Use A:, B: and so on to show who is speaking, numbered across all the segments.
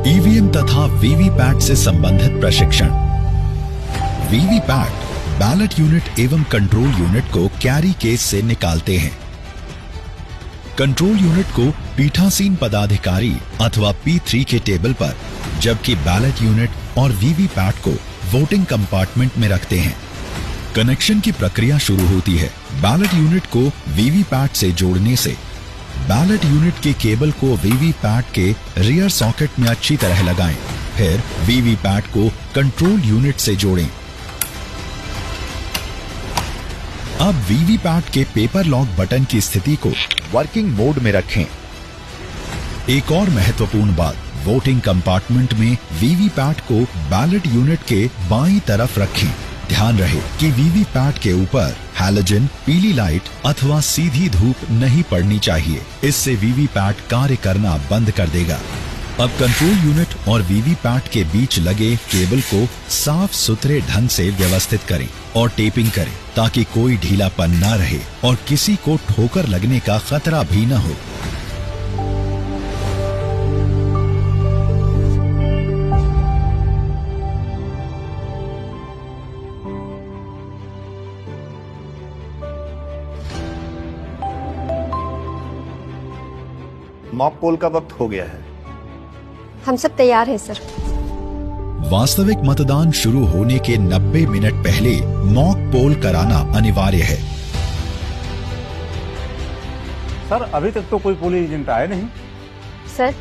A: EVM तथा VVPAT से संबंधित प्रशिक्षण। वीवीपैट बैलेट यूनिट एवं कंट्रोल यूनिट को कैरी केस से निकालते हैं। कंट्रोल यूनिट को पीठासीन पदाधिकारी अथवा P3 के टेबल पर, जबकि बैलेट यूनिट और वीवीपैट को वोटिंग कंपार्टमेंट में रखते हैं। कनेक्शन की प्रक्रिया शुरू होती है। बैलेट यूनिट को वीवीपैट से जोड़ने से बैलेट यूनिट के केबल को वीवीपैट के रियर सॉकेट में अच्छी तरह लगाएं। फिर वीवीपैट को कंट्रोल यूनिट से जोड़ें। अब वीवीपैट के पेपर लॉक बटन की स्थिति को वर्किंग मोड में रखें। एक और महत्वपूर्ण बात, वोटिंग कंपार्टमेंट में वीवीपैट को बैलेट यूनिट के बाईं तरफ रखें। ध्यान रहे कि वीवीपैट के ऊपर हैलोजन, पीली लाइट अथवा सीधी धूप नहीं पड़नी चाहिए। इससे वीवीपैट कार्य करना बंद कर देगा। अब कंट्रोल यूनिट और वीवीपैट के बीच लगे केबल को साफ सुथरे ढंग से व्यवस्थित करें और टेपिंग करें, ताकि कोई ढीलापन न रहे और किसी को ठोकर लगने का खतरा भी न हो।
B: मॉक पोल का वक्त हो गया है।
C: हम सब तैयार हैं सर।
A: वास्तविक मतदान शुरू होने के 90 मिनट पहले मॉक पोल कराना अनिवार्य है।
D: सर, अभी तक तो कोई पोलिंग एजेंट आए नहीं।
C: सर,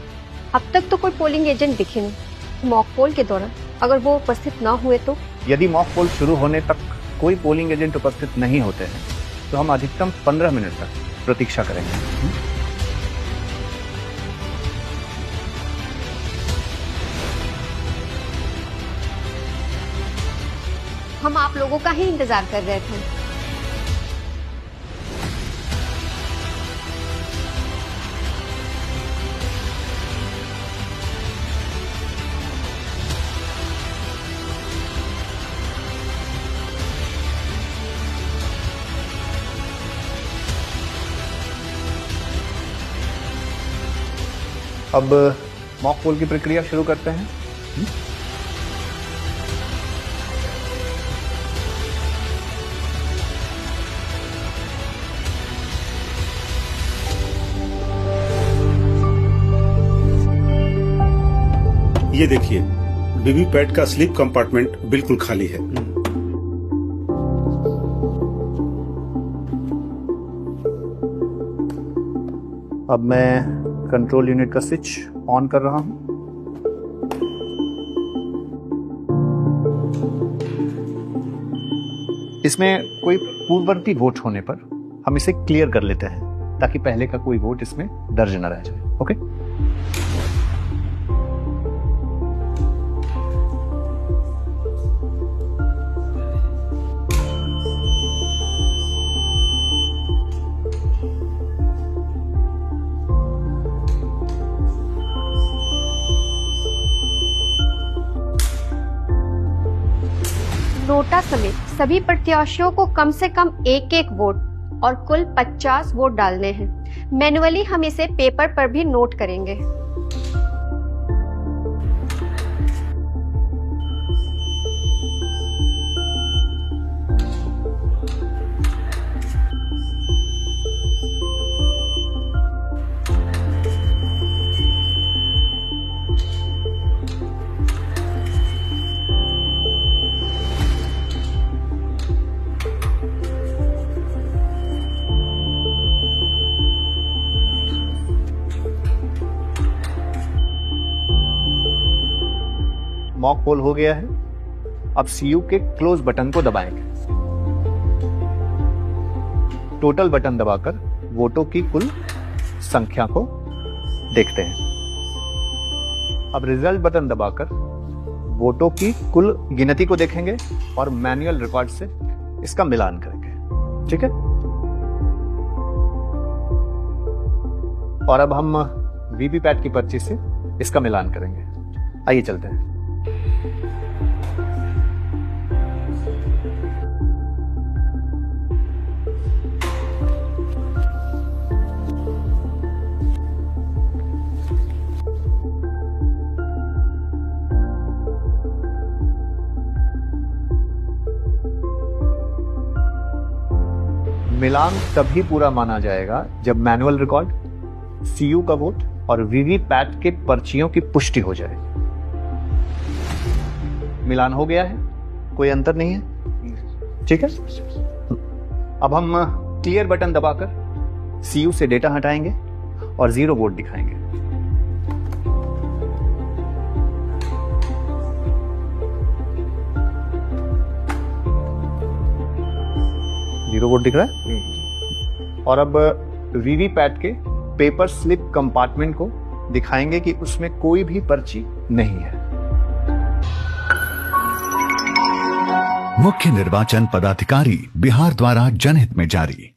C: अब तक तो कोई पोलिंग एजेंट दिखे नहीं। मॉक पोल के दौरान अगर वो उपस्थित ना हुए तो?
B: यदि मॉक पोल शुरू होने तक कोई पोलिंग एजेंट उपस्थित नहीं होते हैं तो हम अधिकतम 15 मिनट तक प्रतीक्षा करेंगे।
C: हम आप लोगों का ही इंतजार कर रहे थे।
B: अब मॉक पोल की प्रक्रिया शुरू करते हैं।
E: ये देखिए, वीवीपैट का स्लीप कंपार्टमेंट बिल्कुल खाली है।
B: अब मैं कंट्रोल यूनिट का स्विच ऑन कर रहा हूं। इसमें कोई पूर्ववर्ती वोट होने पर हम इसे क्लियर कर लेते हैं, ताकि पहले का कोई वोट इसमें दर्ज न रह जाए। ओके?
C: नोटा समेत सभी प्रत्याशियों को कम से कम एक एक वोट और कुल 50 वोट डालने हैं। मैन्युअली हम इसे पेपर पर भी नोट करेंगे।
B: मॉक पोल हो गया है। अब सीयू के क्लोज बटन को दबाएंगे। टोटल बटन दबाकर वोटों की कुल संख्या को देखते हैं। अब रिजल्ट बटन दबाकर वोटों की कुल गिनती को देखेंगे और मैन्युअल रिकॉर्ड से इसका मिलान करेंगे। ठीक है? और अब हम वीवीपैट की पर्ची से इसका मिलान करेंगे। आइए चलते हैं। मिलान तभी पूरा माना जाएगा जब मैनुअल रिकॉर्ड, सीयू का वोट और वीवीपैट के पर्चियों की पुष्टि हो जाए। मिलान हो गया है, कोई अंतर नहीं है, ठीक है। अब हम क्लियर बटन दबाकर सीयू से डेटा हटाएंगे और 0 वोट दिखाएंगे। जीरो वोट दिख रहा है। और अब वीवीपैट के पेपर स्लिप कंपार्टमेंट को दिखाएंगे कि उसमें कोई भी पर्ची नहीं है।
A: मुख्य निर्वाचन पदाधिकारी बिहार द्वारा जनहित में जारी।